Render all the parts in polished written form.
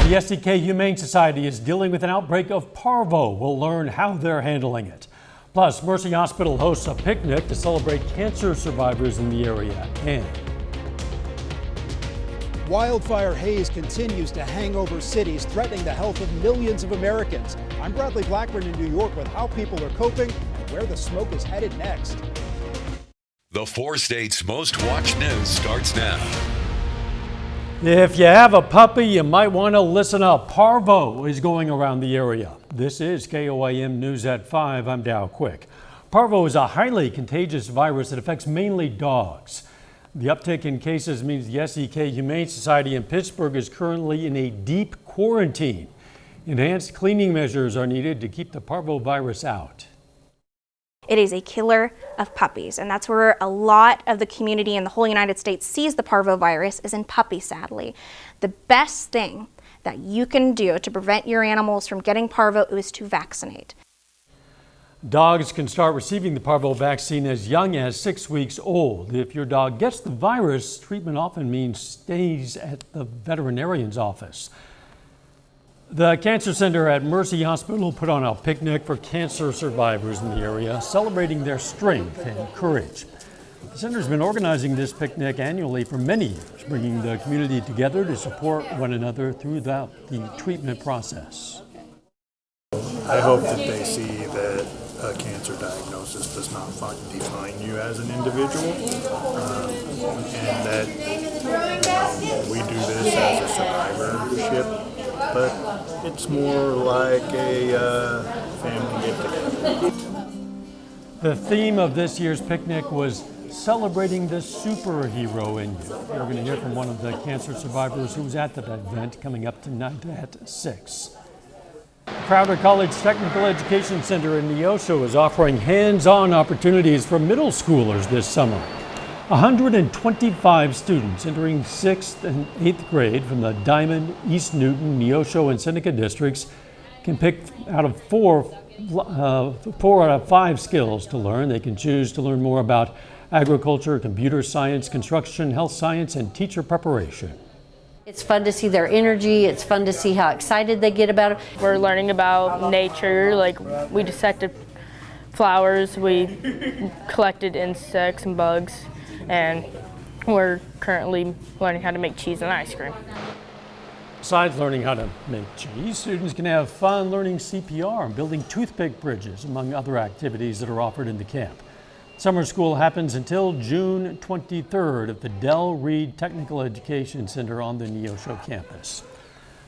The SEK Humane Society is dealing with an outbreak of parvo. We'll learn how they're handling it. Plus, Mercy Hospital hosts a picnic to celebrate cancer survivors in the area. And wildfire haze continues to hang over cities, threatening the health of millions of Americans. I'm Bradley Blackburn in New York with how people are coping and where the smoke is headed next. The 4 states' most watched news starts now. if you have a puppy, you might want to listen up. Parvo is going around the area. This is KOAM News at 5. I'm Dow Quick. Parvo is a highly contagious virus that affects mainly dogs. The uptick in cases means the SEK Humane Society in Pittsburgh is currently in a deep quarantine. Enhanced cleaning measures are needed to keep the parvo virus out. It is a killer of puppies, and that's where a lot of the community in the whole United States sees the parvovirus is in puppies, sadly. The best thing that you can do to prevent your animals from getting parvo is to vaccinate. Dogs can start receiving the parvo vaccine as young as 6 weeks old. If your dog gets the virus, treatment often means stays at the veterinarian's office. The Cancer Center at Mercy Hospital put on a picnic for cancer survivors in the area, celebrating their strength and courage. The center's been organizing this picnic annually for many years, bringing the community together to support one another throughout the treatment process. I hope that they see that a cancer diagnosis does not define you as an individual, and that we do this as a survivorship. But it's more like a family get-together. The theme of this year's picnic was celebrating the superhero in you. We're going to hear from one of the cancer survivors who was at that event coming up tonight at 6. Crowder College Technical Education Center in Neosho is offering hands-on opportunities for middle schoolers this summer. 125 students entering 6th and 8th grade from the Diamond, East Newton, Neosho, and Seneca districts can pick out of 4 out of 5 skills to learn. They can choose to learn more about agriculture, computer science, construction, health science, and teacher preparation. It's fun to see their energy. It's fun to see how excited they get about it. We're learning about nature, like we dissected flowers, we collected insects and bugs. And we're currently learning how to make cheese and ice cream. Besides learning how to make cheese, students can have fun learning CPR and building toothpick bridges, among other activities that are offered in the camp. Summer school happens until June 23rd at the Del Reed Technical Education Center on the Neosho campus.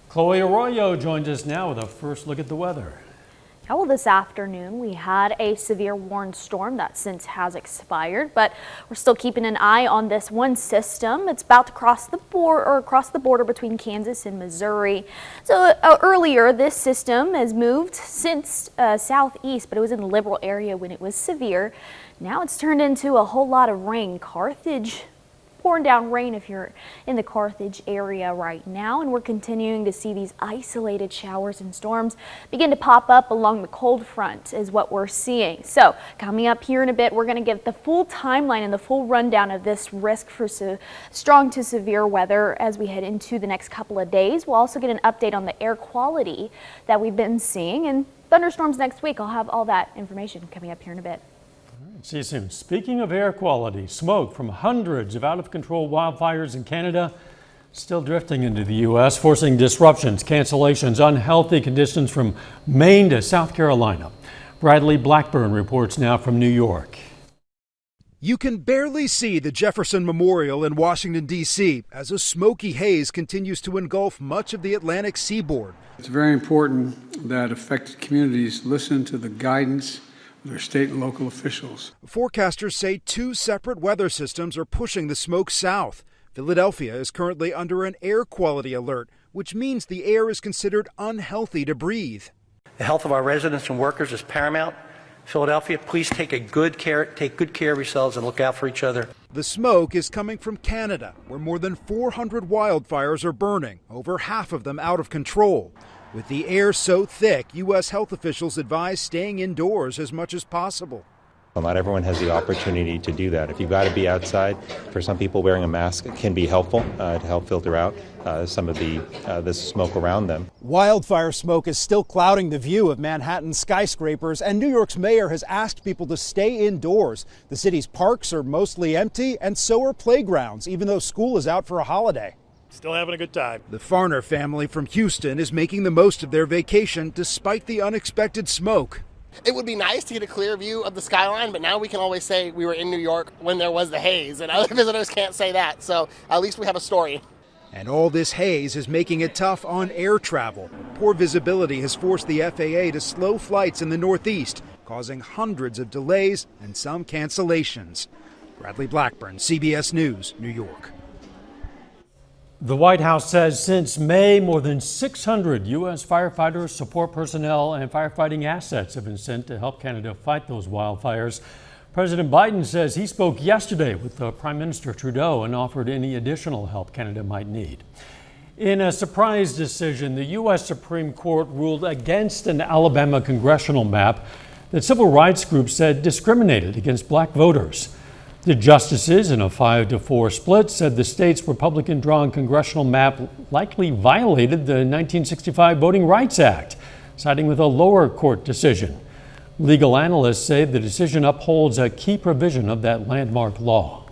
Chloe Arroyo joins us now with a first look at the weather. Well, this afternoon we had a severe warned storm that since has expired, but we're still keeping an eye on this one system. It's about to cross the border between Kansas and Missouri. So earlier, this system has moved since southeast, but it was in the liberal area when it was severe. Now it's turned into a whole lot of rain. Carthage pouring down rain if you're in the Carthage area right now, and we're continuing to see these isolated showers and storms begin to pop up along the cold front is what we're seeing. So coming up here in a bit, we're going to get the full timeline and the full rundown of this risk for strong to severe weather as we head into the next couple of days. We'll also get an update on the air quality that we've been seeing, and thunderstorms next week. I'll have all that information coming up here in a bit. See you soon. Speaking of air quality, smoke from hundreds of out-of-control wildfires in Canada still drifting into the U.S., forcing disruptions, cancellations, unhealthy conditions from Maine to South Carolina. Bradley Blackburn reports now from New York. You can barely see the Jefferson Memorial in Washington, D.C. as a smoky haze continues to engulf much of the Atlantic seaboard. It's very important that affected communities listen to the guidance their state and local officials. Forecasters say 2 separate weather systems are pushing the smoke south. Philadelphia is currently under an air quality alert, which means the air is considered unhealthy to breathe. The health of our residents and workers is paramount. Philadelphia, please take good care of yourselves and look out for each other. The smoke is coming from Canada, where more than 400 wildfires are burning, over half of them out of control. With the air so thick, U.S. health officials advise staying indoors as much as possible. Well, not everyone has the opportunity to do that. If you've got to be outside, for some people wearing a mask can be helpful to help filter out some of the smoke around them. Wildfire smoke is still clouding the view of Manhattan's skyscrapers, and New York's mayor has asked people to stay indoors. The city's parks are mostly empty, and so are playgrounds, even though school is out for a holiday. Still having a good time. The Farner family from Houston is making the most of their vacation despite the unexpected smoke. It would be nice to get a clear view of the skyline, but now we can always say we were in New York when there was the haze, and other visitors can't say that, so at least we have a story. And all this haze is making it tough on air travel. Poor visibility has forced the FAA to slow flights in the Northeast, causing hundreds of delays and some cancellations. Bradley Blackburn, CBS News, New York. The White House says since May, more than 600 U.S. firefighters, support personnel, and firefighting assets have been sent to help Canada fight those wildfires. President Biden says he spoke yesterday with Prime Minister Trudeau and offered any additional help Canada might need. In a surprise decision, the U.S. Supreme Court ruled against an Alabama congressional map that civil rights groups said discriminated against black voters. The justices, in a 5-4 split, said the state's Republican-drawn congressional map likely violated the 1965 Voting Rights Act, siding with a lower court decision. Legal analysts say the decision upholds a key provision of that landmark law.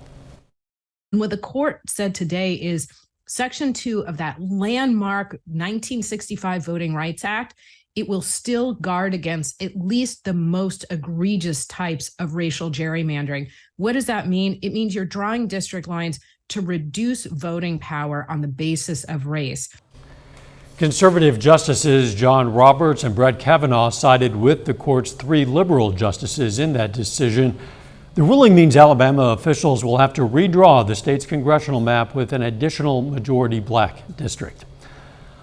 What the court said today is Section 2 of that landmark 1965 Voting Rights Act, it will still guard against at least the most egregious types of racial gerrymandering. What does that mean? It means you're drawing district lines to reduce voting power on the basis of race. Conservative justices John Roberts and Brett Kavanaugh sided with the court's 3 liberal justices in that decision. The ruling means Alabama officials will have to redraw the state's congressional map with an additional majority black district.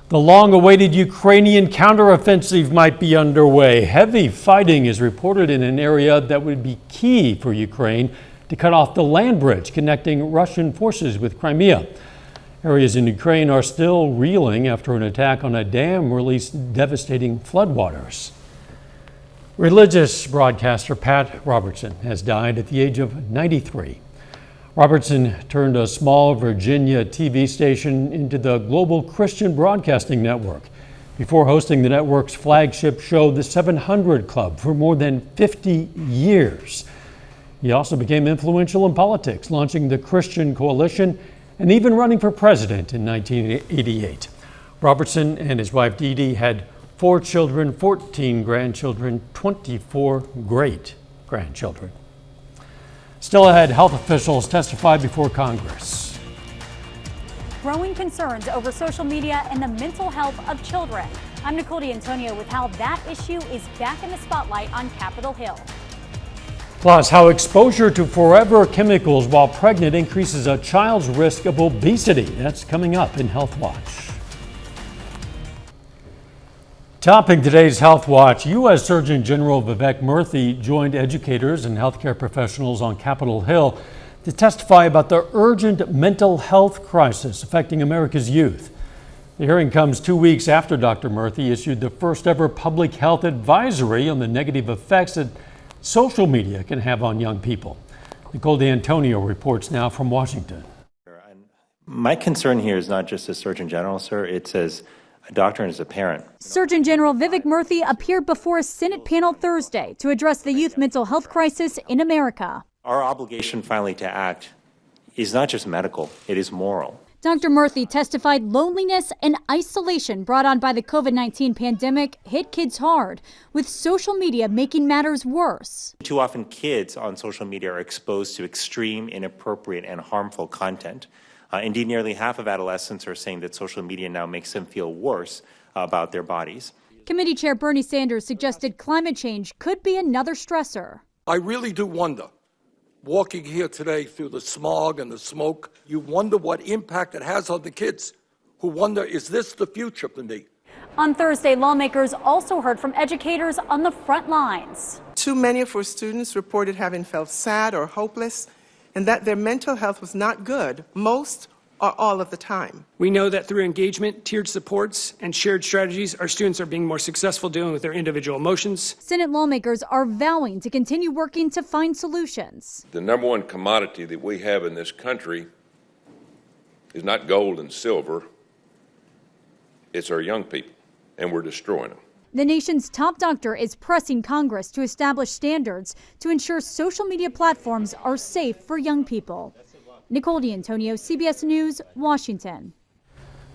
The long-awaited Ukrainian counteroffensive might be underway. Heavy fighting is reported in an area that would be key for Ukraine to cut off the land bridge connecting Russian forces with Crimea. Areas in Ukraine are still reeling after an attack on a dam released devastating floodwaters. Religious broadcaster Pat Robertson has died at the age of 93. Robertson turned a small Virginia TV station into the global Christian Broadcasting Network before hosting the network's flagship show, The 700 Club, for more than 50 years. He also became influential in politics, launching the Christian Coalition and even running for president in 1988. Robertson and his wife Dee Dee had 4 children, 14 grandchildren, 24 great-grandchildren. Still ahead, health officials testified before Congress. Growing concerns over social media and the mental health of children. I'm Nicole D'Antonio with how that issue is back in the spotlight on Capitol Hill. Plus, how exposure to forever chemicals while pregnant increases a child's risk of obesity. That's coming up in Health Watch. Topping today's Health Watch, U.S. Surgeon General Vivek Murthy joined educators and healthcare professionals on Capitol Hill to testify about the urgent mental health crisis affecting America's youth. The hearing comes 2 weeks after Dr. Murthy issued the first ever public health advisory on the negative effects that social media can have on young people. Nicole D'Antonio reports now from Washington. My concern here is not just as Surgeon General, sir. It's as a doctor and as a parent. Surgeon General Vivek Murthy appeared before a Senate panel Thursday to address the youth mental health crisis in America. Our obligation finally to act is not just medical, it is moral. Dr. Murthy testified loneliness and isolation brought on by the COVID-19 pandemic hit kids hard, with social media making matters worse. Too often kids on social media are exposed to extreme, inappropriate, and harmful content. Indeed, nearly half of adolescents are saying that social media now makes them feel worse about their bodies. Committee Chair Bernie Sanders suggested climate change could be another stressor. I really do wonder, walking here today through the smog and the smoke, you wonder what impact it has on the kids who wonder, is this the future for me? On Thursday, lawmakers also heard from educators on the front lines. Too many of our students reported having felt sad or hopeless and that their mental health was not good. Most all of the time. We know that through engagement, tiered supports, and shared strategies, our students are being more successful dealing with their individual emotions. Senate lawmakers are vowing to continue working to find solutions. The number one commodity that we have in this country is not gold and silver, it's our young people, and we're destroying them. The nation's top doctor is pressing Congress to establish standards to ensure social media platforms are safe for young people. Nicole D'Antonio, CBS News, Washington.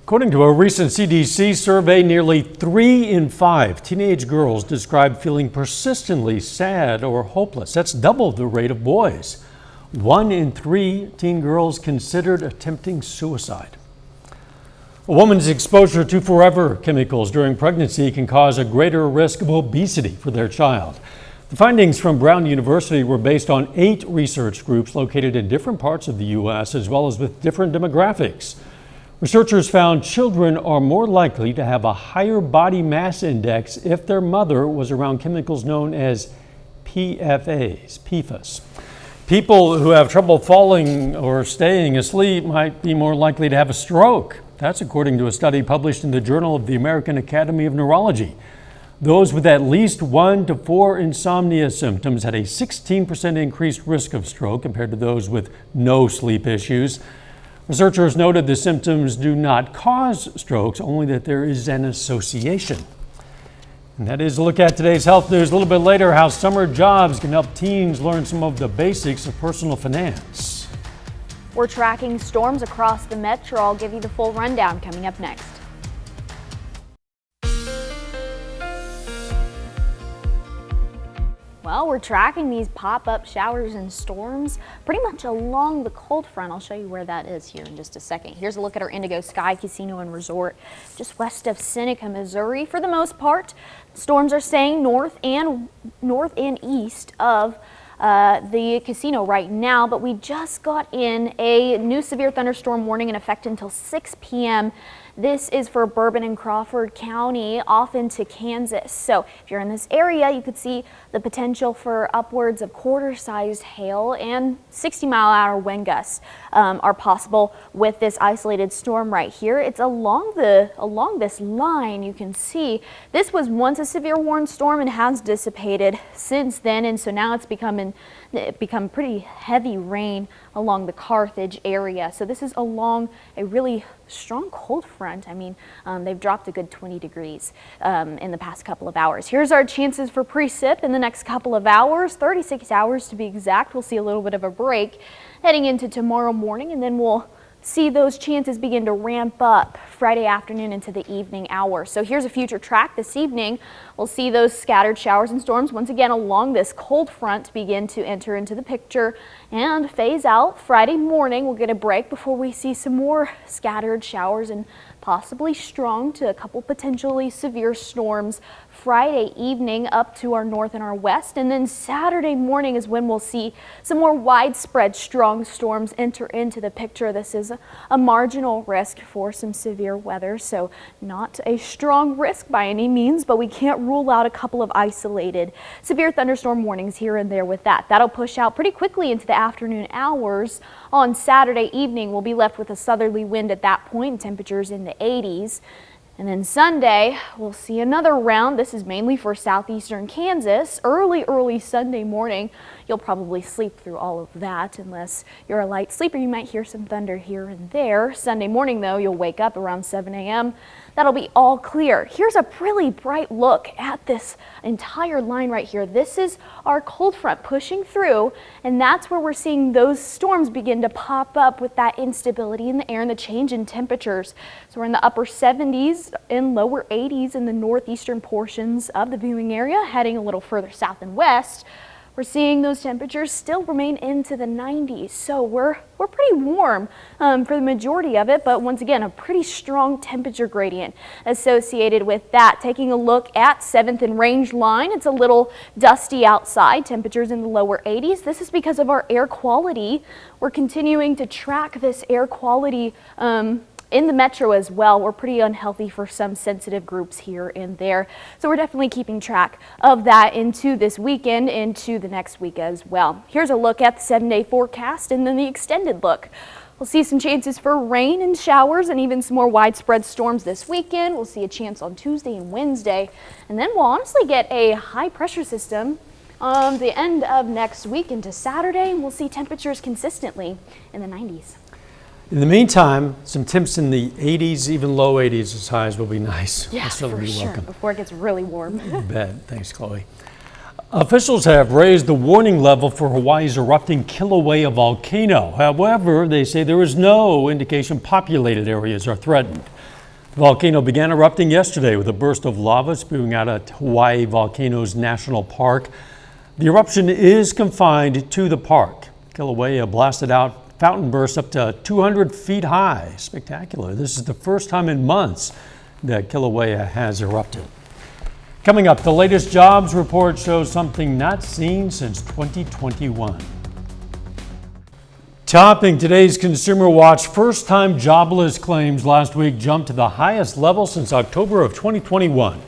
According to a recent CDC survey, nearly 3 in 5 teenage girls describe feeling persistently sad or hopeless. That's double the rate of boys. 1 in 3 teen girls considered attempting suicide. A woman's exposure to forever chemicals during pregnancy can cause a greater risk of obesity for their child. The findings from Brown University were based on 8 research groups located in different parts of the U.S. as well as with different demographics. Researchers found children are more likely to have a higher body mass index if their mother was around chemicals known as PFAS. People who have trouble falling or staying asleep might be more likely to have a stroke. That's according to a study published in the Journal of the American Academy of Neurology. Those with at least 1 to 4 insomnia symptoms had a 16% increased risk of stroke compared to those with no sleep issues. Researchers noted the symptoms do not cause strokes, only that there is an association. And that is a look at today's health news. A little bit later, how summer jobs can help teens learn some of the basics of personal finance. We're tracking storms across the metro. I'll give you the full rundown coming up next. Well, we're tracking these pop-up showers and storms pretty much along the cold front. I'll show you where that is here in just a second. Here's a look at our Indigo Sky Casino and Resort just west of Seneca, Missouri. For the most part, storms are staying north and east of the casino right now, but we just got in a new severe thunderstorm warning in effect until 6 p.m. This is for Bourbon and Crawford County off into Kansas. So if you're in this area, you could see the potential for upwards of quarter-sized hail and 60-mile-an-hour wind gusts are possible with this isolated storm right here. It's along this line. You can see this was once a severe warning storm and has dissipated since then, and so now it's become pretty heavy rain along the Carthage area. So this is along a really strong cold front. I mean, they've dropped a good 20 degrees in the past couple of hours. Here's our chances for precip in the next couple of hours, 36 hours to be exact. We'll see a little bit of a break heading into tomorrow morning, and then we'll see those chances begin to ramp up Friday afternoon into the evening hours. So here's a future track this evening. We'll see those scattered showers and storms once again along this cold front begin to enter into the picture and phase out. Friday morning we'll get a break before we see some more scattered showers and possibly strong to a couple potentially severe storms Friday evening up to our north and our west, and then Saturday morning is when we'll see some more widespread strong storms enter into the picture. This is a marginal risk for some severe weather, so not a strong risk by any means, but we can't rule out a couple of isolated severe thunderstorm warnings here and there with that. That'll push out pretty quickly into the afternoon hours. On Saturday evening, we'll be left with a southerly wind at that point, temperatures in the 80s. And then Sunday, we'll see another round. This is mainly for southeastern Kansas. Early Sunday morning, you'll probably sleep through all of that unless you're a light sleeper. You might hear some thunder here and there. Sunday morning, though, you'll wake up around 7 a.m. That'll be all clear. Here's a really bright look at this entire line right here. This is our cold front pushing through, and that's where we're seeing those storms begin to pop up with that instability in the air and the change in temperatures. So we're in the upper 70s and lower 80s in the northeastern portions of the viewing area, heading a little further south and west. We're seeing those temperatures still remain into the 90s, so we're pretty warm for the majority of it, but once again, a pretty strong temperature gradient associated with that. Taking a look at 7th and Range line, it's a little dusty outside, temperatures in the lower 80s. This is because of our air quality. We're continuing to track this air quality in the metro as well. We're pretty unhealthy for some sensitive groups here and there. So we're definitely keeping track of that into this weekend, into the next week as well. Here's a look at the 7-day forecast and then the extended look. We'll see some chances for rain and showers and even some more widespread storms this weekend. We'll see a chance on Tuesday and Wednesday. And then we'll honestly get a high pressure system on the end of next week into Saturday, and we'll see temperatures consistently in the 90s. In the meantime, some temps in the 80s, even low 80s as highs will be nice. Yeah, for sure, welcome. before it gets really warm. You bet. Thanks, Chloe. Officials have raised the warning level for Hawaii's erupting Kilauea volcano. However, they say there is no indication populated areas are threatened. The volcano began erupting yesterday with a burst of lava spewing out at Hawaii Volcanoes National Park. The eruption is confined to the park. Kilauea blasted out fountain bursts up to 200 feet high. Spectacular. This is the first time in months that Kilauea has erupted. Coming up, the latest jobs report shows something not seen since 2021. Topping today's Consumer Watch, first-time jobless claims last week jumped to the highest level since October of 2021.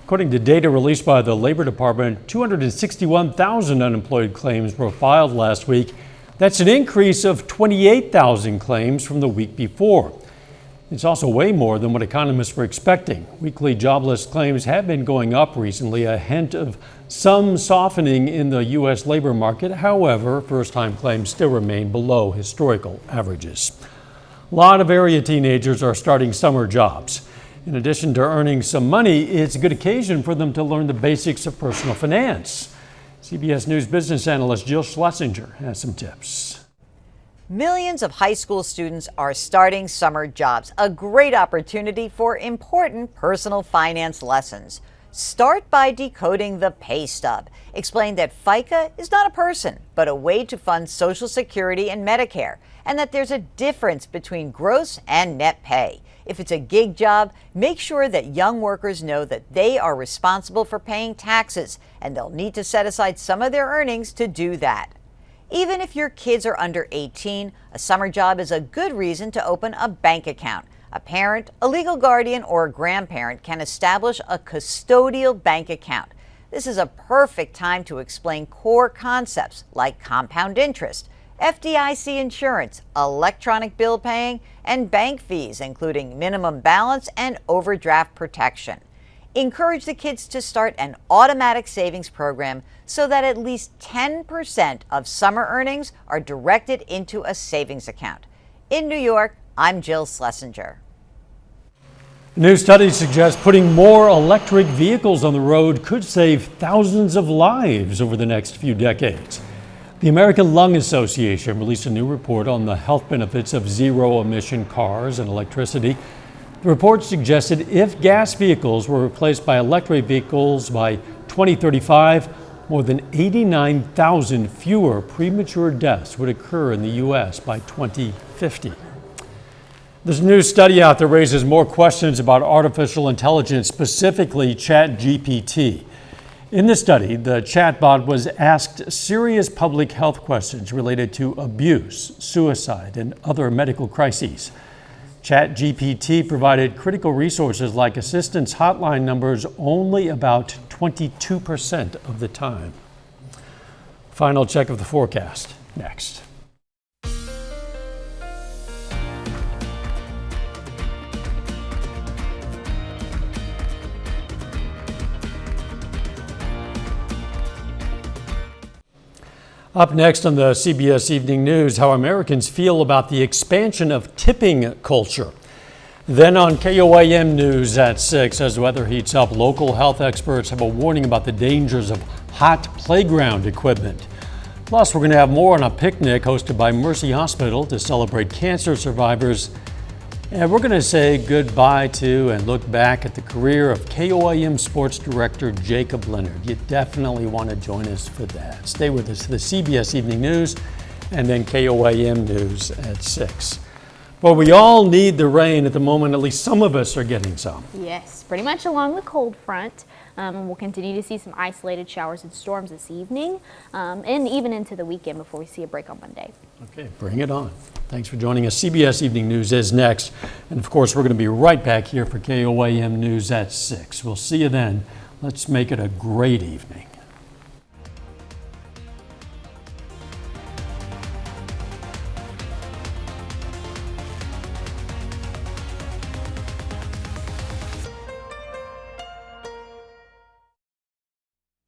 According to data released by the Labor Department, 261,000 unemployed claims were filed last week. That's an increase of 28,000 claims from the week before. It's also way more than what economists were expecting. Weekly jobless claims have been going up recently, a hint of some softening in the U.S. labor market. However, first-time claims still remain below historical averages. A lot of area teenagers are starting summer jobs. In addition to earning some money, it's a good occasion for them to learn the basics of personal finance. CBS News business analyst Jill Schlesinger has some tips. Millions of high school students are starting summer jobs, a great opportunity for important personal finance lessons. Start by decoding the pay stub. Explain that FICA is not a person, but a way to fund Social Security and Medicare, and that there's a difference between gross and net pay. If it's a gig job, make sure that young workers know that they are responsible for paying taxes, and they'll need to set aside some of their earnings to do that. Even if your kids are under 18, a summer job is a good reason to open a bank account. A parent, a legal guardian, or a grandparent can establish a custodial bank account. This is a perfect time to explain core concepts like compound interest, FDIC insurance, electronic bill paying, and bank fees, including minimum balance and overdraft protection. Encourage the kids to start an automatic savings program so that at least 10% of summer earnings are directed into a savings account. In New York, I'm Jill Schlesinger. A new study suggests putting more electric vehicles on the road could save thousands of lives over the next few decades. The American Lung Association released a new report on the health benefits of zero-emission cars and electricity. The report suggested if gas vehicles were replaced by electric vehicles by 2035, more than 89,000 fewer premature deaths would occur in the U.S. by 2050. There's a new study out that raises more questions about artificial intelligence, specifically ChatGPT. In the study, the chatbot was asked serious public health questions related to abuse, suicide, and other medical crises. ChatGPT provided critical resources like assistance hotline numbers only about 22% of the time. Final check of the forecast next. Up next on the CBS Evening News, how Americans feel about the expansion of tipping culture. Then on KOAM News at 6, as weather heats up, local health experts have a warning about the dangers of hot playground equipment. Plus, we're going to have more on a picnic hosted by Mercy Hospital to celebrate cancer survivors. And we're going to say goodbye to and look back at the career of KOAM Sports Director Jacob Leonard. You definitely want to join us for that. Stay with us for the CBS Evening News and then KOAM News at 6. Well, we all need the rain at the moment. At least some of us are getting some. Yes, pretty much along the cold front. We'll continue to see some isolated showers and storms this evening and even into the weekend before we see a break on Monday. Okay, bring it on. Thanks for joining us. CBS Evening News is next. And of course, we're going to be right back here for KOAM News at 6. We'll see you then. Let's make it a great evening.